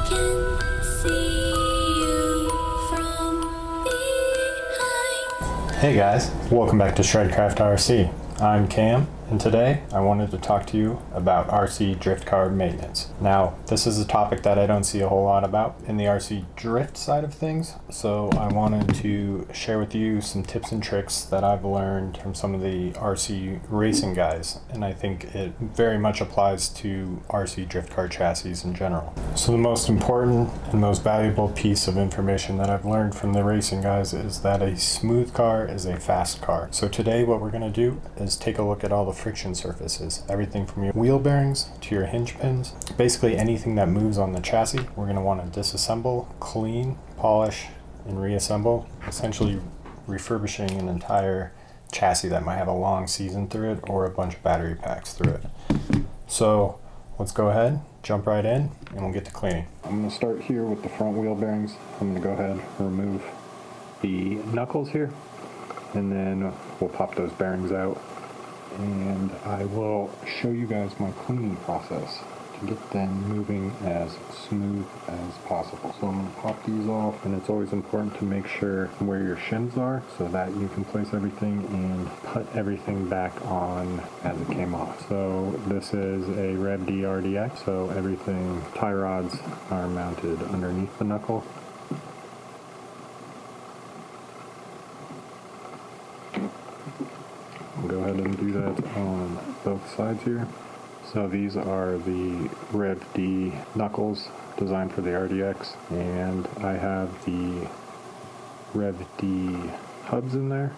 Hey guys, welcome back to Shredcraft RC. I'm Cam, and today I wanted to talk to you about RC drift car maintenance. Now, this is a topic that I don't see a whole lot about in the RC drift side of things, so I wanted to share with you some tips and tricks that I've learned from some of the RC racing guys, and I think it very much applies to RC drift car chassis in general. So the most important and most valuable piece of information that I've learned from the racing guys is that a smooth car is a fast car. So today what we're going to do is take a look at all the friction surfaces, everything from your wheel bearings to your hinge pins, basically anything that moves on the chassis. We're going to want to disassemble, clean, polish, and reassemble, essentially refurbishing an entire chassis that might have a long season through it or a bunch of battery packs through it. So let's go ahead, jump right in, and we'll get to cleaning. I'm going to start here with the front wheel bearings. I'm going to go ahead and remove the knuckles here, and then we'll pop those bearings out, and I will show you guys my cleaning process to get them moving as smooth as possible. So I'm going to pop these off, and it's always important to make sure where your shims are so that you can place everything and put everything back on as it came off. So this is a Rev D RDX, so everything, tie rods are mounted underneath the knuckle. Go ahead and do that on both sides here. So these are the Rev D knuckles designed for the RDX, and I have the Rev D hubs in there.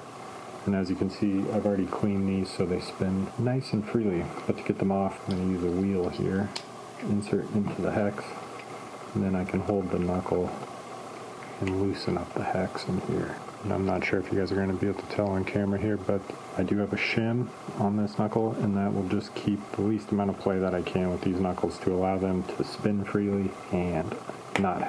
And as you can see, I've already cleaned these so they spin nice and freely. But to get them off, I'm going to use a wheel here, insert into the hex, and then I can hold the knuckle and loosen up the hex in here. And I'm not sure if you guys are going to be able to tell on camera here, but I do have a shim on this knuckle, and that will just keep the least amount of play that I can with these knuckles to allow them to spin freely and not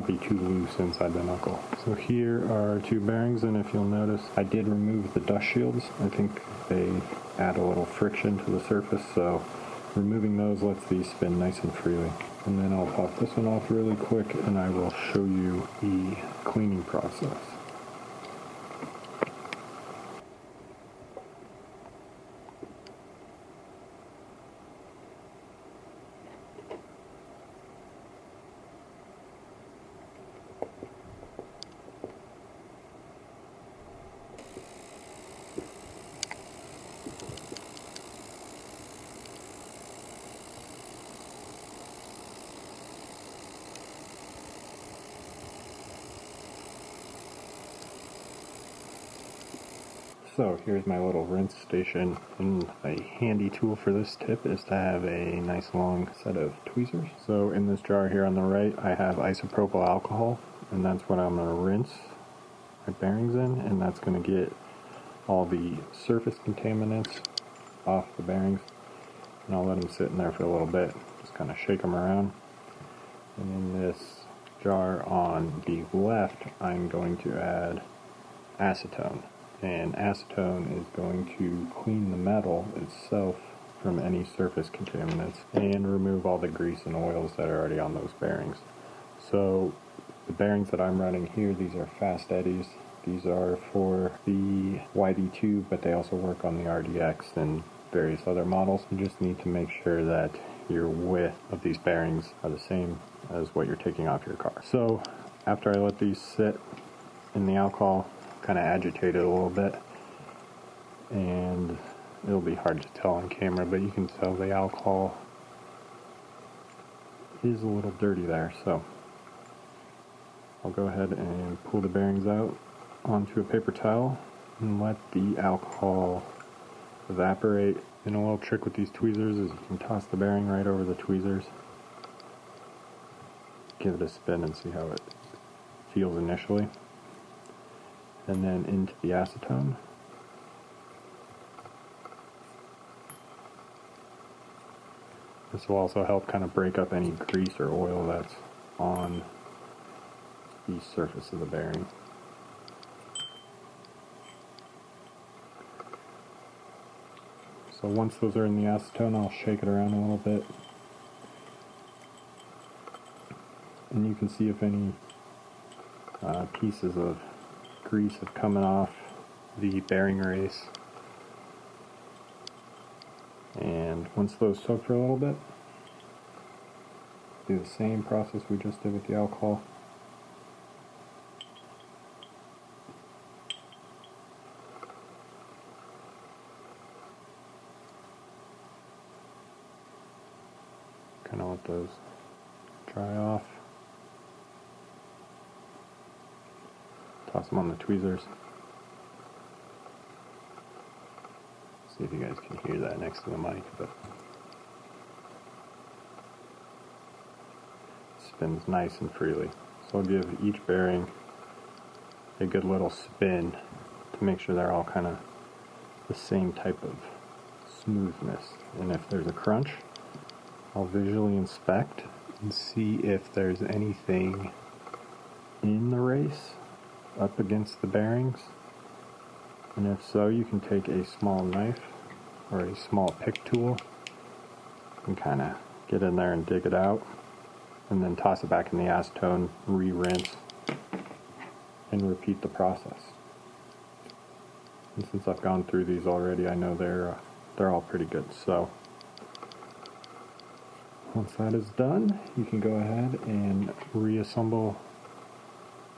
be too loose inside the knuckle. So here are two bearings, and if you'll notice, I did remove the dust shields. I think they add a little friction to the surface, so removing those lets these spin nice and freely. And then I'll pop this one off really quick, and I will show you the cleaning process. So here's my little rinse station, and a handy tool for this tip is to have a nice long set of tweezers. So in this jar here on the right, I have isopropyl alcohol, and that's what I'm going to rinse my bearings in, and that's going to get all the surface contaminants off the bearings. And I'll let them sit in there for a little bit, just kind of shake them around. And in this jar on the left, I'm going to add acetone. And acetone is going to clean the metal itself from any surface contaminants and remove all the grease and oils that are already on those bearings. So the bearings that I'm running here, these are fast eddies. These are for the YB2, but they also work on the RDX and various other models. You just need to make sure that your width of these bearings are the same as what you're taking off your car. So after I let these sit in the alcohol, kind of agitate it a little bit, and it'll be hard to tell on camera, but you can tell the alcohol is a little dirty there. So I'll go ahead and pull the bearings out onto a paper towel and let the alcohol evaporate. And a little trick with these tweezers is you can toss the bearing right over the tweezers, give it a spin and see how it feels initially, and then into the acetone. This will also help kind of break up any grease or oil that's on the surface of the bearing. So once those are in the acetone, I'll shake it around a little bit. and you can see if any pieces of grease have come off the bearing race. And once those soak for a little bit, do the same process we just did with the alcohol. Kind of let those dry off. Toss them on the tweezers. See if you guys can hear that next to the mic, but it spins nice and freely. So I'll give each bearing a good little spin to make sure they're all kind of the same type of smoothness. And if there's a crunch, I'll visually inspect and see if there's anything in the race up against the bearings. And if so, you can take a small knife or a small pick tool and kind of get in there and dig it out, and then toss it back in the acetone, re-rinse, and repeat the process. And since I've gone through these already, I know they're all pretty good. So once that is done, you can go ahead and reassemble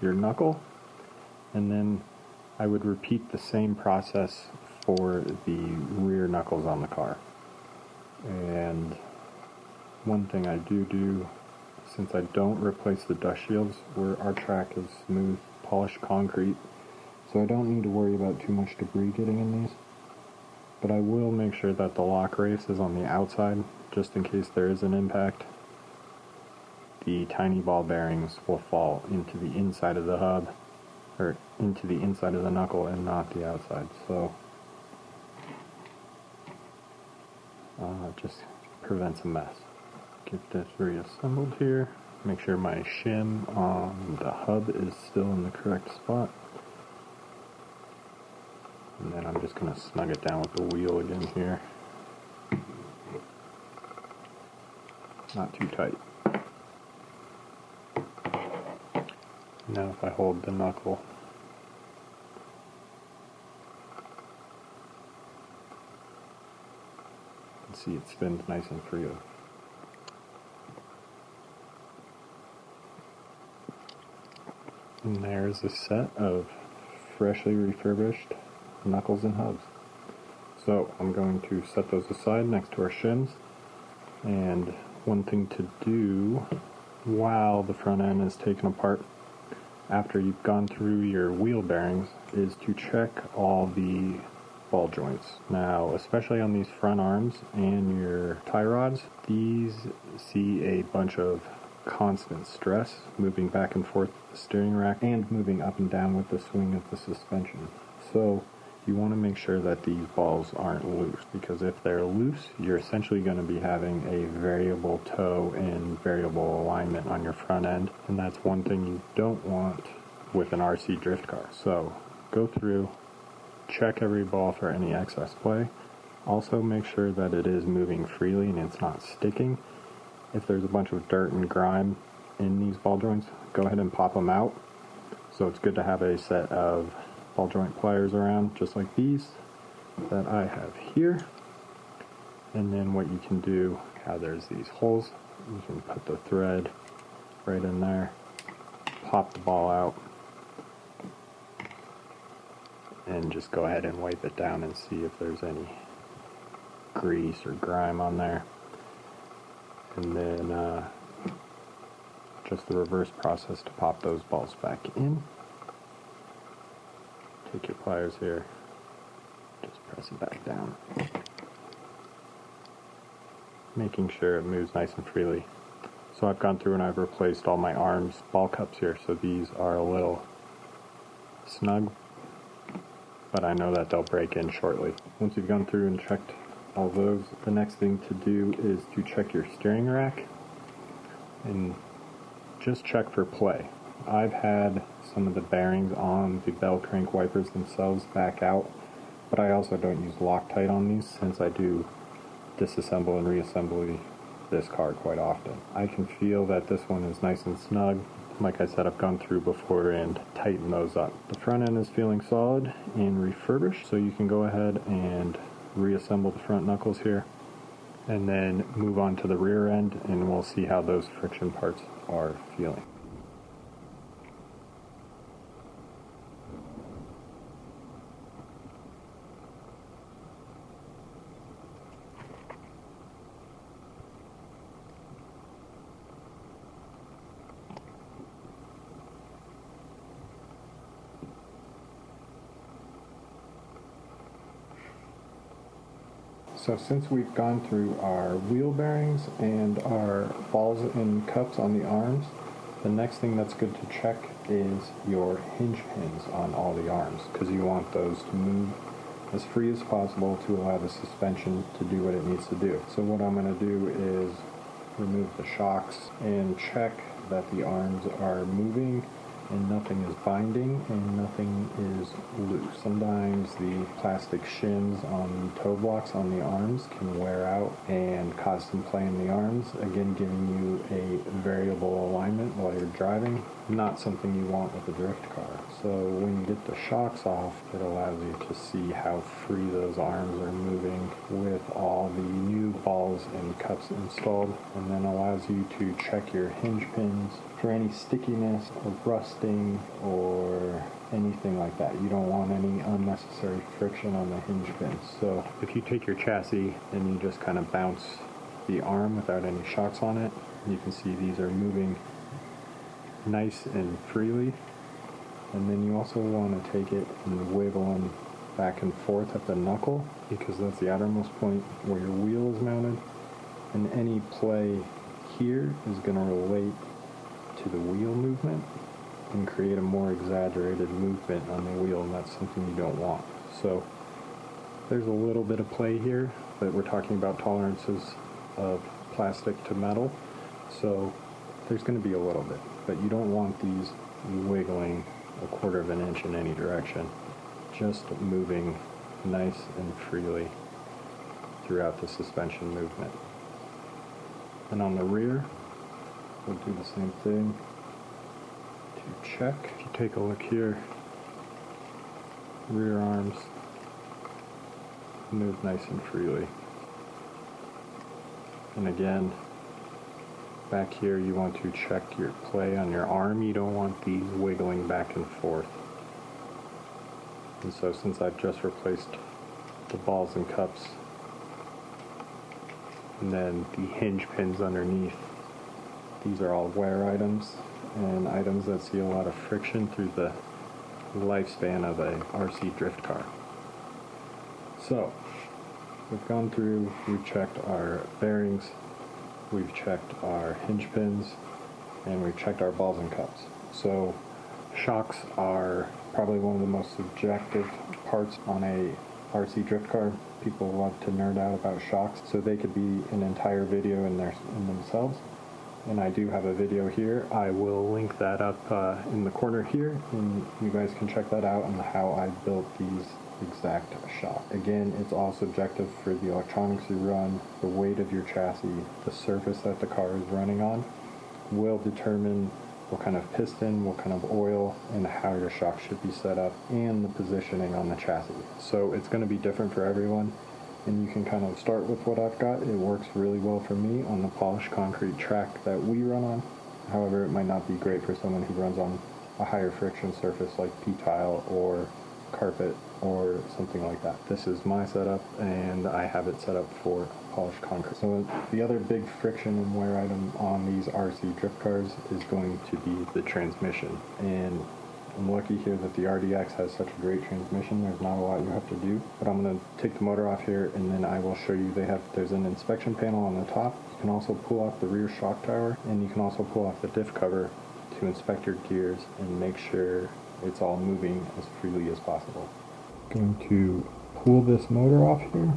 your knuckle, and then I would repeat the same process for the rear knuckles on the car. And one thing I do, since I don't replace the dust shields, where our track is smooth, polished concrete, so I don't need to worry about too much debris getting in these. But I will make sure that the lock race is on the outside, just in case there is an impact. The tiny ball bearings will fall into the inside of the hub, or into the inside of the knuckle and not the outside. So just prevents a mess. Get this reassembled here. Make sure my shim on the hub is still in the correct spot. And then I'm just going to snug it down with the wheel again here. Not too tight. Now if I hold the knuckle, you can see it spins nice and freely. And there's a set of freshly refurbished knuckles and hubs. So I'm going to set those aside next to our shims. And one thing to do while the front end is taken apart, after you've gone through your wheel bearings, is to check all the ball joints. Now, especially on these front arms and your tie rods, these see a bunch of constant stress moving back and forth with the steering rack and moving up and down with the swing of the suspension. So you want to make sure that these balls aren't loose, because if they're loose, you're essentially going to be having a variable toe and variable alignment on your front end, and that's one thing you don't want with an RC drift car. So go through, check every ball for any excess play. Also make sure that it is moving freely and it's not sticking. If there's a bunch of dirt and grime in these ball joints, go ahead and pop them out. So it's good to have a set of ball joint pliers around, just like these that I have here. And then what you can do, how there's these holes, you can put the thread right in there, pop the ball out, and just go ahead and wipe it down and see if there's any grease or grime on there. And then just the reverse process to pop those balls back in. Take your pliers here, just press it back down, making sure it moves nice and freely. So I've gone through and I've replaced all my arms ball cups here, so these are a little snug, but I know that they'll break in shortly. Once you've gone through and checked all those, the next thing to do is to check your steering rack and just check for play. I've had some of the bearings on the bell crank wipers themselves back out, but I also don't use Loctite on these, since I do disassemble and reassemble this car quite often. I can feel that this one is nice and snug. Like I said, I've gone through before and tightened those up. The front end is feeling solid and refurbished, so you can go ahead and reassemble the front knuckles here and then move on to the rear end, and we'll see how those friction parts are feeling. So since we've gone through our wheel bearings and our balls and cups on the arms, the next thing that's good to check is your hinge pins on all the arms, because you want those to move as free as possible to allow the suspension to do what it needs to do. So what I'm going to do is remove the shocks and check that the arms are moving and nothing is binding and nothing is loose. Sometimes the plastic shins on the toe blocks on the arms can wear out and cause some play in the arms, again giving you a variable alignment while you're driving. Not something you want with a drift car. So when you get the shocks off, it allows you to see how free those arms are moving with all the new balls and cups installed, and then allows you to check your hinge pins for any stickiness or rusting or anything like that. You don't want any unnecessary friction on the hinge pins. So if you take your chassis and you just kind of bounce the arm without any shocks on it, you can see these are moving nice and freely. And then you also want to take it and wiggle them back and forth at the knuckle, because that's the outermost point where your wheel is mounted, and any play here is going to relate to the wheel movement and create a more exaggerated movement on the wheel, and that's something you don't want. So there's a little bit of play here, but we're talking about tolerances of plastic to metal, so there's going to be a little bit, but you don't want these wiggling a quarter of an inch in any direction, just moving nice and freely throughout the suspension movement. And on the rear, we'll do the same thing to check. If you take a look here, rear arms move nice and freely. And again, back here you want to check your play on your arm. You don't want these wiggling back and forth. And so since I've just replaced the balls and cups and then the hinge pins underneath, these are all wear items and items that see a lot of friction through the lifespan of a RC drift car. So we've gone through, we've checked our bearings, we've checked our hinge pins, and we've checked our balls and cups. So shocks are probably one of the most subjective parts on a RC drift car. People love to nerd out about shocks, so they could be an entire video in themselves. And I do have a video here. I will link that up in the corner here, and you guys can check that out on how I built these exact shock. Again, it's all subjective for the electronics you run. The weight of your chassis, the surface that the car is running on will determine what kind of piston, what kind of oil, and how your shock should be set up, and the positioning on the chassis. So it's going to be different for everyone, and you can kind of start with what I've got. It works really well for me on the polished concrete track that we run on. However, it might not be great for someone who runs on a higher friction surface like P-tile or carpet or something like that. This is my setup, and I have it set up for polished concrete. So the other big friction and wear item on these RC drift cars is going to be the transmission. And I'm lucky here that the RDX has such a great transmission. There's not a lot you have to do. But I'm going to take the motor off here, and then I will show you there's an inspection panel on the top. You can also pull off the rear shock tower, and you can also pull off the diff cover to inspect your gears and make sure it's all moving as freely as possible. Going to pull this motor off here.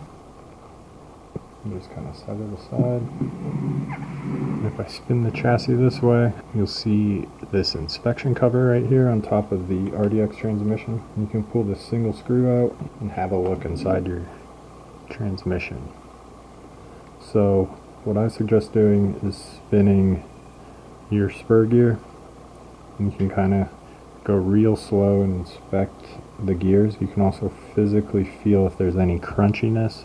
And just kind of set it aside. And if I spin the chassis this way, you'll see this inspection cover right here on top of the RDX transmission. And you can pull this single screw out and have a look inside your transmission. So what I suggest doing is spinning your spur gear. And you can kind of go real slow and inspect the gears. You can also physically feel if there's any crunchiness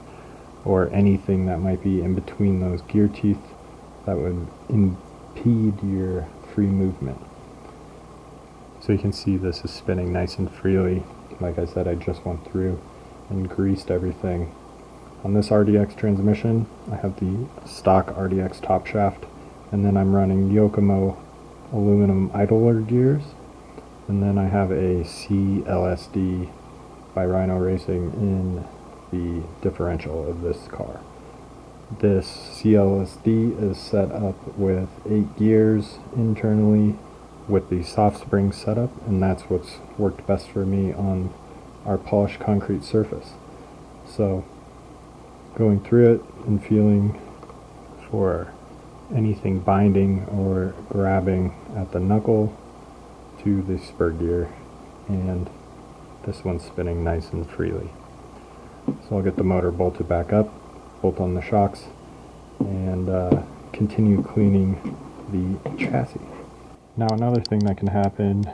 or anything that might be in between those gear teeth that would impede your free movement. So you can see this is spinning nice and freely. Like I said, I just went through and greased everything. On this RDX transmission, I have the stock RDX top shaft, and then I'm running Yokomo aluminum idler gears, and then I have a CLSD by Rhino Racing in the differential of this car. This CLSD is set up with 8 gears internally with the soft spring setup, and that's what's worked best for me on our polished concrete surface. So going through it and feeling for anything binding or grabbing at the knuckle to the spur gear, and this one's spinning nice and freely. So I'll get the motor bolted back up, bolt on the shocks, and continue cleaning the chassis. Now another thing that can happen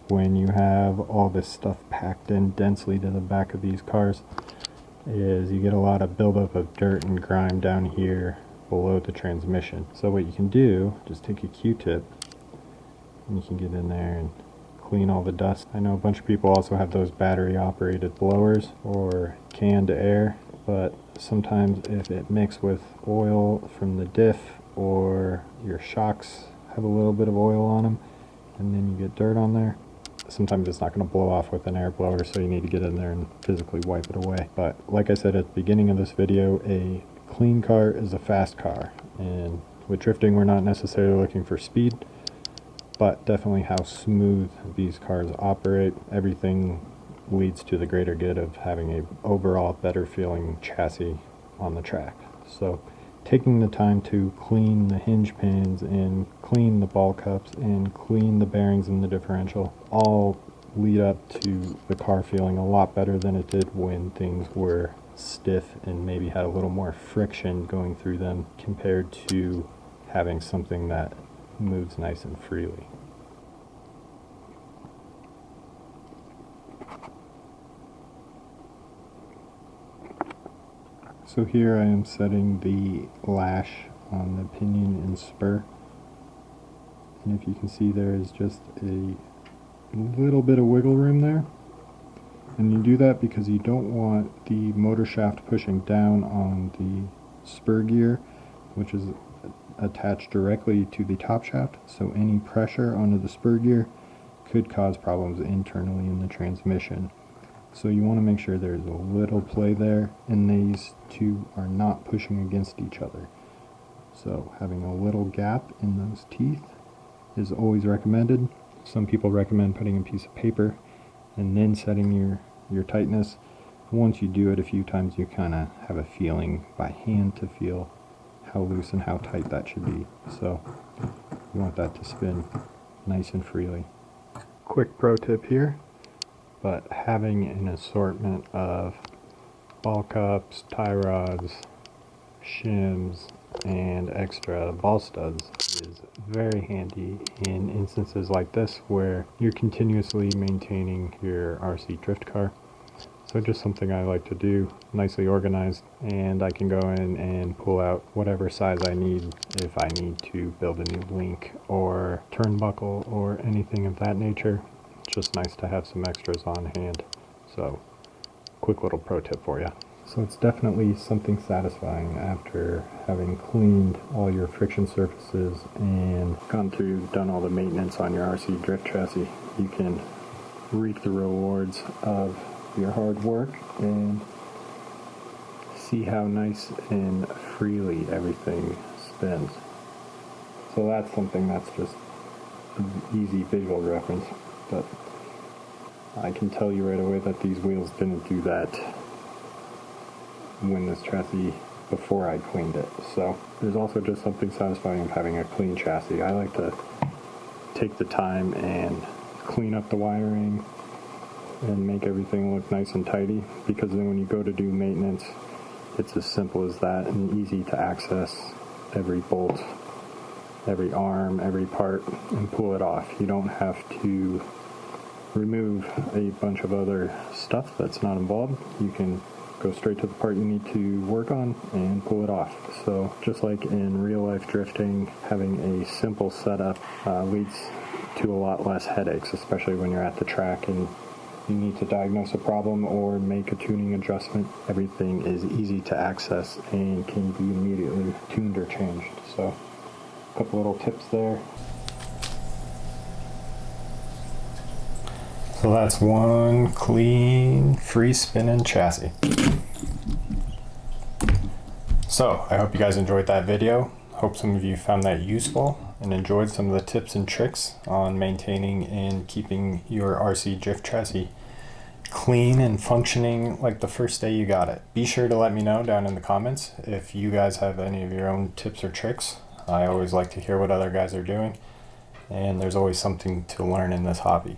when you have all this stuff packed in densely to the back of these cars is you get a lot of buildup of dirt and grime down here below the transmission. So what you can do, just take a Q-tip and you can get in there and clean all the dust. I know a bunch of people also have those battery operated blowers or canned air, but sometimes if it mixes with oil from the diff or your shocks have a little bit of oil on them and then you get dirt on there, sometimes it's not going to blow off with an air blower, so you need to get in there and physically wipe it away. But like I said at the beginning of this video, a clean car is a fast car, and with drifting we're not necessarily looking for speed, but definitely how smooth these cars operate. Everything leads to the greater good of having a overall better feeling chassis on the track. So taking the time to clean the hinge pins and clean the ball cups and clean the bearings in the differential all lead up to the car feeling a lot better than it did when things were stiff and maybe had a little more friction going through them compared to having something that moves nice and freely. So here I am setting the lash on the pinion and spur, and if you can see there is just a little bit of wiggle room there, and you do that because you don't want the motor shaft pushing down on the spur gear, which is attached directly to the top shaft, so any pressure onto the spur gear could cause problems internally in the transmission. So you want to make sure there's a little play there and these two are not pushing against each other. So having a little gap in those teeth is always recommended. Some people recommend putting a piece of paper and then setting your tightness. Once you do it a few times, you kind of have a feeling by hand to feel how loose and how tight that should be. So you want that to spin nice and freely. Quick pro tip here, but having an assortment of ball cups, tie rods, shims, and extra ball studs is very handy in instances like this where you're continuously maintaining your RC drift car. So just something I like to do, nicely organized, and I can go in and pull out whatever size I need if I need to build a new link or turnbuckle or anything of that nature. It's just nice to have some extras on hand. So quick little pro tip for you. So it's definitely something satisfying after having cleaned all your friction surfaces and done all the maintenance on your RC drift chassis. You can reap the rewards of your hard work and see how nice and freely everything spins. So that's something that's just an easy visual reference, but I can tell you right away that these wheels didn't do that when this chassis before I cleaned it. So there's also just something satisfying of having a clean chassis. I like to take the time and clean up the wiring and make everything look nice and tidy, because then when you go to do maintenance, it's as simple as that and easy to access every bolt, every arm, every part, and pull it off. You don't have to remove a bunch of other stuff that's not involved. You can go straight to the part you need to work on and pull it off. So just like in real life drifting, having a simple setup leads to a lot less headaches, especially when you're at the track and you need to diagnose a problem or make a tuning adjustment. Everything is easy to access and can be immediately tuned or changed. So a couple little tips there. So that's one clean, free spinning chassis. So I hope you guys enjoyed that video. Hope some of you found that useful and enjoyed some of the tips and tricks on maintaining and keeping your RC drift chassis clean and functioning like the first day you got it. Be sure to let me know down in the comments if you guys have any of your own tips or tricks. I always like to hear what other guys are doing, and there's always something to learn in this hobby.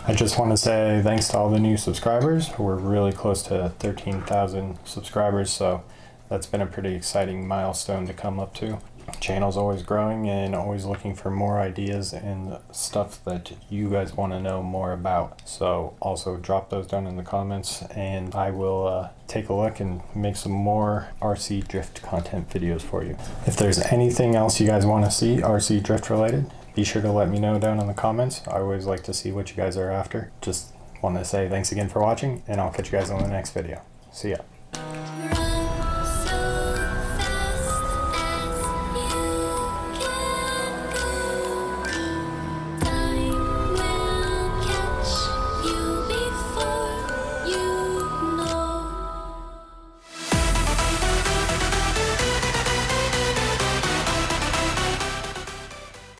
I just want to say thanks to all the new subscribers. We're really close to 13,000 subscribers, so that's been a pretty exciting milestone to come up to. Channel's always growing and always looking for more ideas and stuff that you guys want to know more about. So also drop those down in the comments and I will take a look and make some more RC drift content videos for you. If there's anything else you guys want to see RC drift related, be sure to let me know down in the comments. I always like to see what you guys are after. Just want to say thanks again for watching, and I'll catch you guys on the next video. See ya.